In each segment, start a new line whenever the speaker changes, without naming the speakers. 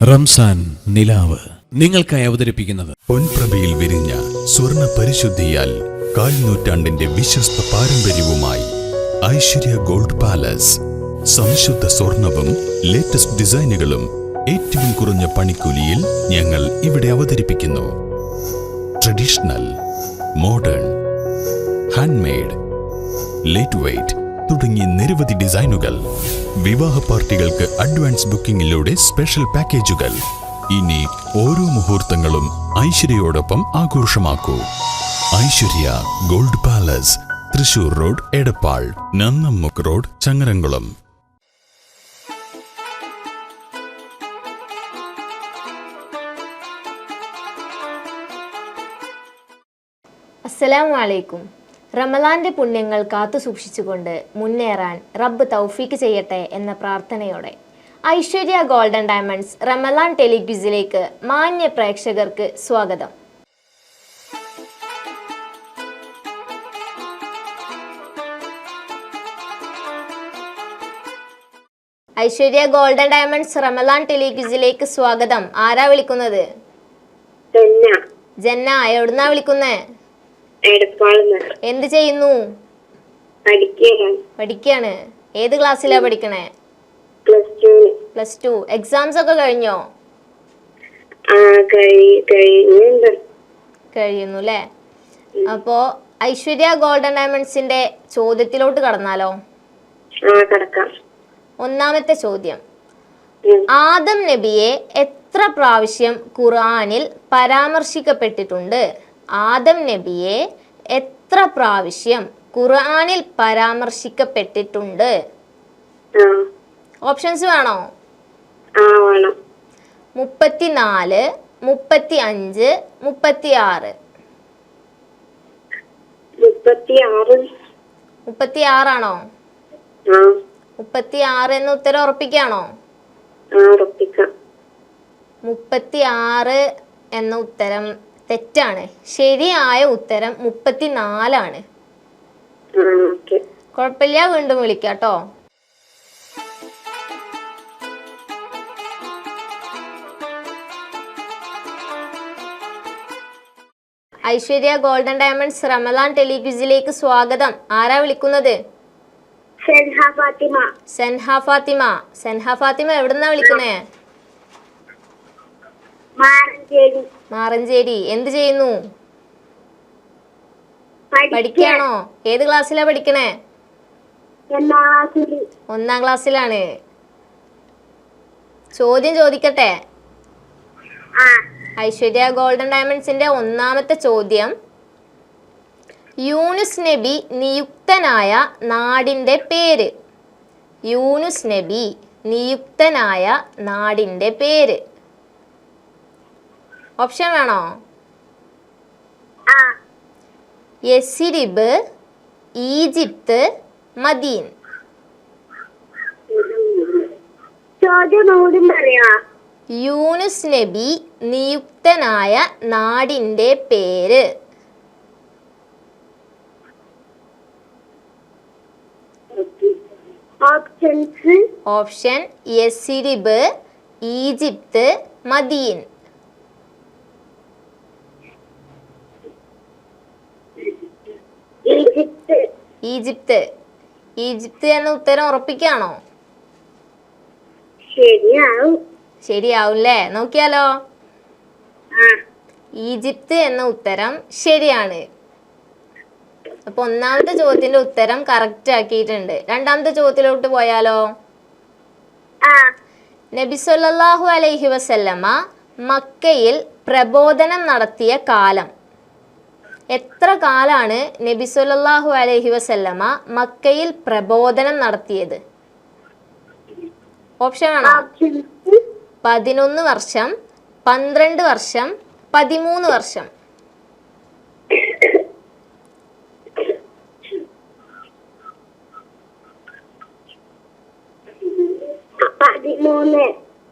റംസാൻ നിലാവ് നിങ്ങൾക്കായി അവതരിപ്പിക്കുന്നത്
പൊൻപ്രഭയിൽ വിരിഞ്ഞ സ്വർണ്ണ പരിശുദ്ധിയാൽ കാൽനൂറ്റാണ്ടിന്റെ വിശ്വസ്ത പാരമ്പര്യവുമായി ഐശ്വര്യ ഗോൾഡ് പാലസ്. സംശുദ്ധ സ്വർണവും ലേറ്റസ്റ്റ് ഡിസൈനുകളും ഏറ്റവും കുറഞ്ഞ പണിക്കൂലിയിൽ ഞങ്ങൾ ഇവിടെ അവതരിപ്പിക്കുന്നു. Traditional, modern, handmade, light weight തുടങ്ങിയ നിരവധി ഡിസൈനുകൾ. വിവാഹ പാർട്ടികൾക്ക് അഡ്വാൻസ് ബുക്കിംഗിലൂടെ സ്പെഷ്യൽ പാക്കേജുകൾ. ഇനി ഓരോ മുഹൂർത്തങ്ങളും ഐശ്വര്യയോടൊപ്പം ആഘോഷമാക്കൂ. Aishwarya gold palace, Thrissur road, Edappal, Nannammukku road, Changaramkulam.
അസ്സലാമു അലൈക്കും. റമളാന്റെ പുണ്യങ്ങൾ കാത്തു സൂക്ഷിച്ചുകൊണ്ട് മുന്നേറാൻ റബ്ബ് തൗഫീക്ക് ചെയ്യട്ടെ എന്ന പ്രാർത്ഥനയോടെ ഐശ്വര്യ ഗോൾഡൻ ഡയമണ്ട്സ് റമളാൻ ടെലിക്വിസിലേക്ക് മാന്യ പ്രേക്ഷകർക്ക് സ്വാഗതം. ഐശ്വര്യ ഗോൾഡൻ ഡയമണ്ട്സ് റമളാൻ ടെലിക്വിസിലേക്ക് സ്വാഗതം. ആരാ വിളിക്കുന്നത്? ജന്ന. എവിടുന്നാ വിളിക്കുന്നേ? എന്ത് ചെയ്യുന്നു? പഠിക്കാണ്. ഏത് ക്ലാസ്സിലാ പഠിക്കണേ? Plus two. എക്സാംസ് ഒക്കെ കഴിഞ്ഞോ? കഴിയുന്നു അല്ലേ? അപ്പോ ഐശ്വര്യ ഗോൾഡൻ ഡയമണ്ട്സിന്റെ ചോദ്യത്തിലോട്ട് കടന്നാലോ? ഒന്നാമത്തെ ചോദ്യം, ആദം നബിയെ എത്ര പ്രാവശ്യം ഖുർആനിൽ പരാമർശിക്കപ്പെട്ടിട്ടുണ്ട്? ആദം നബിയെ എത്ര പ്രാവശ്യം ഖുർആനിൽ പരാമർശിക്കപ്പെട്ടിട്ടുണ്ട്? ഓപ്ഷൻസ് വേണോ? 34, 35, 36. 36 ആണോ? 36 എന്ന ഉത്തരം ഉറപ്പിക്കാണോ? 36 എന്ന ഉത്തരം തെറ്റാണ്. ശരിയായ ഉത്തരം 34 ആണ്. കുഴപ്പമില്ല, വീണ്ടും വിളിക്കാട്ടോ. ഐശ്വര്യ ഗോൾഡൻ ഡയമണ്ട്സ് റമളാൻ ടെലിക്വിസിലേക്ക് സ്വാഗതം. ആരാ വിളിക്കുന്നത്? സെൻഹ ഫാത്തിമ എവിടുന്നാ വിളിക്കുന്നേ? മാറഞ്ചേരി. എന്ത് ചെയ്യുന്നു? പഠിക്കാണോ? ഏത് ക്ലാസ്സിലാ പഠിക്കണേ? 1ാം ക്ലാസ്സിലാണ്. ചോദ്യം ചോദിക്കട്ടെ? ഐശ്വര്യ ഗോൾഡൻ ഡയമണ്ട്സിന്റെ ഒന്നാമത്തെ ചോദ്യം, യൂനുസ് നബി നിയുക്തനായ നാടിന്റെ പേര്. യൂനുസ് നബി നിയുക്തനായ നാടിന്റെ പേര്. ഓപ്ഷൻ വേണോ? യസ്രിബ്, ഈജിപ്ത്, മദീൻ. യൂനുസ് നബി നിയുക്തനായ നാടിന്റെ പേര്. Option Yathrib, Egypt, Madin. Egypt എന്ന ഉത്തരം ഉറപ്പിക്കാണോ? ശരിയാവൂല്ലേ? നോക്കിയാലോ. ഈജിപ്ത് എന്ന ഉത്തരം ശരിയാണ്. അപ്പൊ ഒന്നാമത്തെ ചോദ്യത്തിന്റെ ഉത്തരം കറക്റ്റ് ആക്കിയിട്ടുണ്ട്. രണ്ടാമത്തെ ചോദ്യത്തിലോട്ട് പോയാലോ? നബി സല്ലല്ലാഹു അലൈഹി വസല്ലമ മക്കയിൽ പ്രബോധനം നടത്തിയ കാലം. എത്ര കാലാണ് നബി സല്ലല്ലാഹു അലൈഹി വസല്ലമ മക്കയിൽ പ്രബോധനം നടത്തിയത്? ഓപ്ഷൻ ആണോ? 11 വർഷം, 12 വർഷം, 13 വർഷം.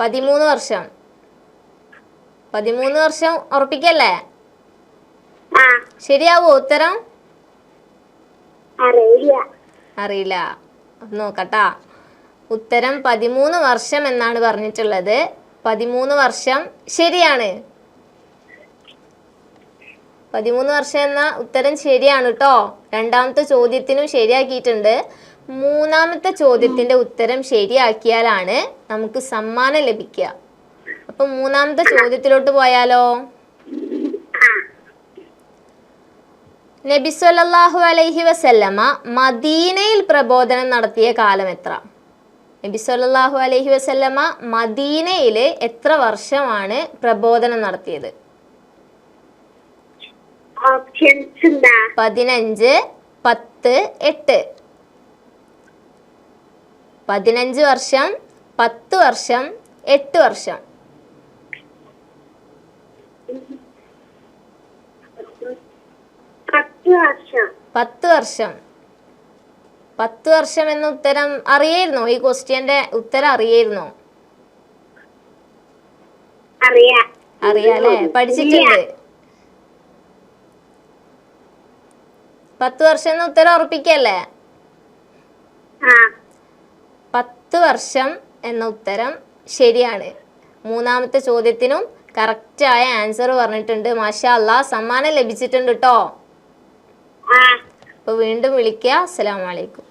13 വർഷം. 13 വർഷം ഉറപ്പിക്കല്ലേ? ശരിയാവോ ഉത്തരം? അറിയില്ല. നോക്കട്ടാ. ഉത്തരം 13 വർഷം എന്നാണ് പറഞ്ഞിട്ടുള്ളത്. 13 വർഷം ശരിയാണ്. 13 വർഷം എന്ന ഉത്തരം ശരിയാണ് കേട്ടോ. രണ്ടാമത്തെ ചോദ്യത്തിനും ശരിയാക്കിയിട്ടുണ്ട്. മൂന്നാമത്തെ ചോദ്യത്തിന്റെ ഉത്തരം ശരിയാക്കിയാലാണ് നമുക്ക് സമ്മാനം ലഭിക്കുക. അപ്പൊ മൂന്നാമത്തെ ചോദ്യത്തിലോട്ട് പോയാലോ? നബി സല്ലല്ലാഹു അലൈഹി വസല്ലമ മദീനയിൽ പ്രബോധനം നടത്തിയ കാലം എത്ര? നബി സല്ലല്ലാഹു അലൈഹി വസല്ലമ മദീനയിൽ എത്ര വർഷമാണ് പ്രബോധനം നടത്തിയത്? 15, 10, 8. 15 വർഷം, 10 വർഷം, 8 വർഷം. 10 വർഷം. 10 വർഷം എന്ന ഉത്തരം അറിയായിരുന്നോ? ഈ ക്വസ്റ്റ്യന്റെ ഉത്തരം അറിയായിരുന്നോ? അറിയാലേ, പഠിച്ചിട്ടുണ്ട്. 10 വർഷം എന്ന ഉത്തരം ഉറപ്പിക്കല്ലേ? 10 വർഷം എന്ന ഉത്തരം ശരിയാണ്. മൂന്നാമത്തെ ചോദ്യത്തിനും കറക്റ്റായ ആൻസർ പറഞ്ഞിട്ടുണ്ട്. മാഷാ അല്ലാഹ്, സമ്മാനം ലഭിച്ചിട്ടുണ്ട് കേട്ടോ. അപ്പൊ വീണ്ടും വിളിക്കുക. അസ്സലാമു അലൈക്കും.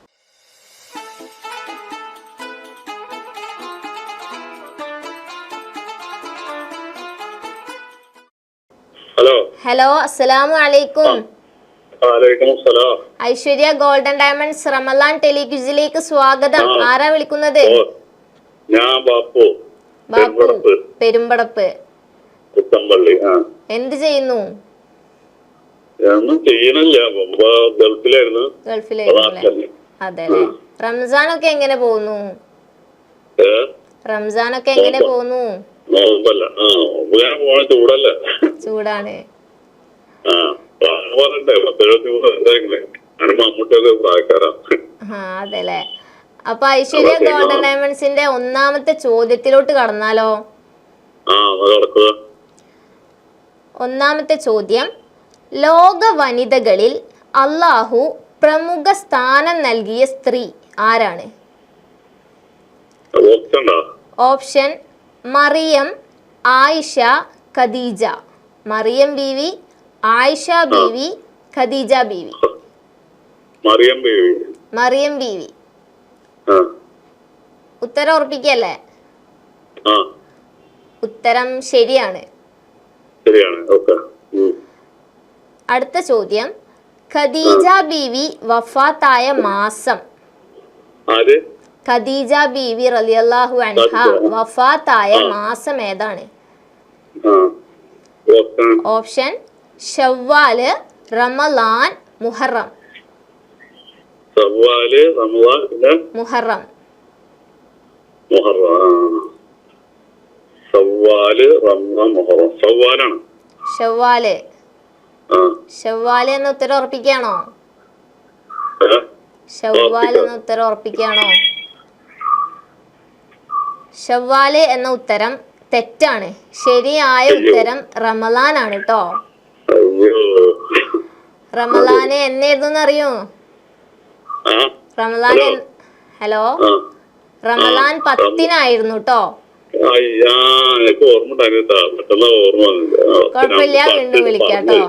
ഹലോ, അസ്സലാമു അലൈക്കും. ഐശ്വര്യ ഗോൾഡൻ ഡയമണ്ട്സ് റമലാൻ ടെലിക്വിസിലേക്ക് സ്വാഗതം. ആരാ വിളിക്കുന്നത്? ബാപ്പു, പെരുമ്പടപ്പ്. എന്ത് ചെയ്യുന്നു? ഗൾഫിലായിരുന്നു. അതെ അല്ലേ. റംസാനൊക്കെ എങ്ങനെ പോകുന്നു? റംസാനൊക്കെ എങ്ങനെ പോകുന്നു? ചൂടാണ്. അതെല്ലേ. അപ്പൊ ഐശ്വര്യ ഗോൾഡൻ ഡയമണ്ട്സിന്റെ ഒന്നാമത്തെ ചോദ്യത്തിലോട്ട് കടന്നാലോ? ഒന്നാമത്തെ ചോദ്യം, ലോക വനിതകളിൽ അള്ളാഹു പ്രമുഖ സ്ഥാനം നൽകിയ സ്ത്രീ ആരാണ്? ഓപ്ഷൻ: മറിയം, ആയിഷ, ഖദീജ. മറിയം ബീവി, ആയിഷ ബീവി, ഖദീജ ബീവി. മറിയം ബീവി. ഉത്തരം ഉറപ്പിക്കല്ലേ? ഉത്തരം ശരിയാണ്. അടുത്ത ചോദ്യം, ഖദീജ ബീവി വഫാത്തായ മാസം. ഖദീജ ബീവി റളിയല്ലാഹു അൻഹ വഫാത്തായ മാസം ഏതാണ്? ഓപ്ഷൻ: ശവ്വാല്, റമളാൻ, മുഹറം. മുഹറം. ഷവ്വാല്. ഷവ്വാല് എന്ന ഉത്തരം ഉറപ്പിക്കുകയാണോ? ഷവ്വാല് എന്ന ഉത്തരം ഉറപ്പിക്കുകയാണോ? ഷവ്വാല് എന്ന ഉത്തരം തെറ്റാണ്. ശരിയായ ഉത്തരം റമളാൻ ആണ് കേട്ടോ. റമളാന് എന്നായിരുന്നു അറിയോ? റമളാൻ ഹലോ, റമളാൻ 10-നായിരുന്നു കേട്ടോ. കുഴപ്പമില്ല, വീണ്ടും വിളിക്കാട്ടോ.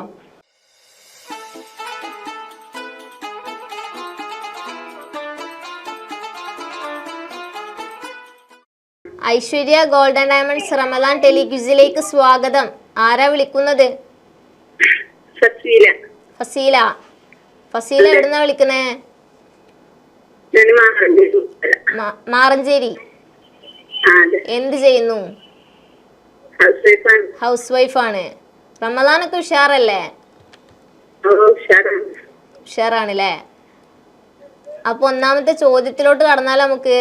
ഐശ്വര്യ ഗോൾഡൻ ഡയമണ്ട്സ് റമലാൻ ടെലിക്വിസിലേക്ക് സ്വാഗതം. ആരാ വിളിക്കുന്നത്? ഫസീല. ഫസീല എവിടുന്നാ വിളിക്കുന്നേ? മാറഞ്ചേരി. എന്ത് ചെയ്യുന്നു? ഹൗസ് വൈഫാണ്. റമലാനൊക്കെ ഉഷാറല്ലേ? ഉഷാറാണല്ലേ. അപ്പൊ ഒന്നാമത്തെ ചോദ്യത്തിലോട്ട് കടന്നാലോ നമുക്ക്?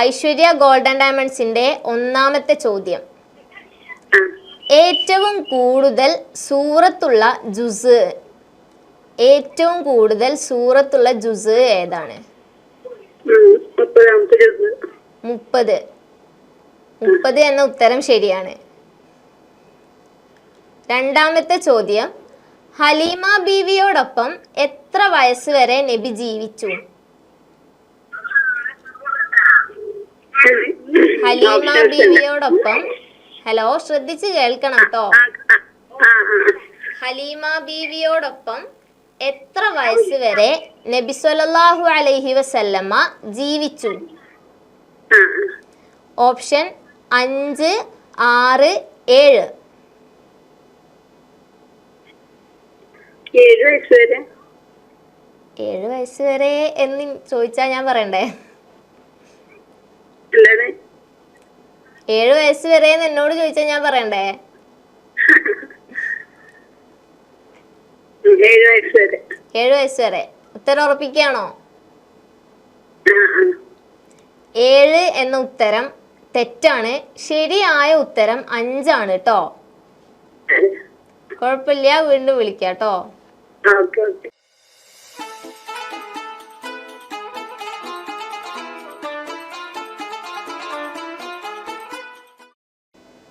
ഐശ്വര്യ ഗോൾഡൻ ഡയമണ്ട്സിന്റെ ഒന്നാമത്തെ ചോദ്യം, ഏറ്റവും കൂടുതൽ സൂറത്തുള്ള ജുസ്, ഏറ്റവും കൂടുതൽ സൂറത്തുള്ള ജുസ് ഏതാണ്? 30. 30 എന്ന ഉത്തരം ശരിയാണ്. രണ്ടാമത്തെ ചോദ്യം, ഹലീമ ബീവിയോടൊപ്പം എത്ര വയസ്സ് വരെ നബി ജീവിച്ചു? ഹലീമ ബീവിയോടൊപ്പം, ഹലോ ശ്രദ്ധിച്ച് കേൾക്കണം കേട്ടോ. ഹലീമ ബീവിയോടൊപ്പം എത്ര വയസ്സ് വരെ നബി സല്ലല്ലാഹു അലൈഹി വസല്ലമ ജീവിച്ചു? ഓപ്ഷൻ 5, 6, 7. 7 വയസ്സ് വരെ എന്ന് ചോദിച്ചാ ഞാൻ പറയണ്ടേ? 7 വയസ്സ് വരെ എന്നോട് ചോദിച്ചാ ഞാൻ പറയണ്ടേ? 7 വയസ്സ് വരെ. ഉത്തരം ഉറപ്പിക്കുകയാണോ? 7 എന്ന ഉത്തരം തെറ്റാണ്. ശരിയായ ഉത്തരം 5 ആണ് കേട്ടോ. കുഴപ്പമില്ല, വീണ്ടും വിളിക്കാം കേട്ടോ.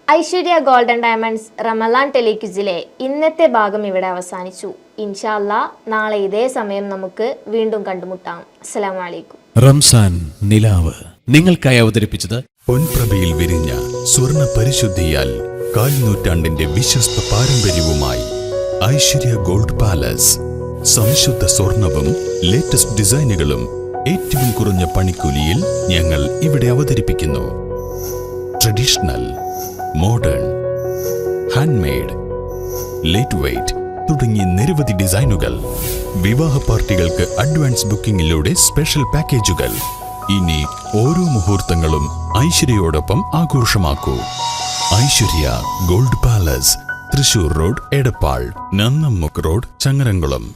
ഐശ്വര്യ ഗോൾഡൻ ഡയമണ്ട്സ് റമലാൻ ടെലിക്വിസിലെ ഇന്നത്തെ ഭാഗം ഇവിടെ അവസാനിച്ചു. ഇൻഷാ അല്ലാ നാളെ ഇതേ സമയം നമുക്ക് വീണ്ടും കണ്ടുമുട്ടാം. അസ്സലാമു അലൈക്കും.
റംസാൻ നിലാവ് നിങ്ങൾക്കായി അവതരിപ്പിച്ചത്
പൊൻപ്രഭയിൽ വിരിഞ്ഞ സ്വർണ്ണ പരിശുദ്ധിയാൽ 4 നൂറ്റാണ്ടിന്റെ വിശ്വസ്ത പാരമ്പര്യവുമായി ഐശ്വര്യ ഗോൾഡ് പാലസ്. സംശുദ്ധ സ്വർണവും ലേറ്റസ്റ്റ് ഡിസൈനുകളും ഏറ്റവും കുറഞ്ഞ പണിക്കൂലിയിൽ ഞങ്ങൾ ഇവിടെ അവതരിപ്പിക്കുന്നു. Traditional, modern, handmade, light weight തുടങ്ങിയ നിരവധി ഡിസൈനുകൾ. വിവാഹ പാർട്ടികൾക്ക് അഡ്വാൻസ് ബുക്കിംഗിലൂടെ സ്പെഷ്യൽ പാക്കേജുകൾ. ഇനി ഓരോ മുഹൂർത്തങ്ങളും ഐശ്വര്യയോടൊപ്പം ആഘോഷമാക്കൂ. Aishwarya gold palace, Thrissur road, Edappal, Nannammukku road, Changaramkulam.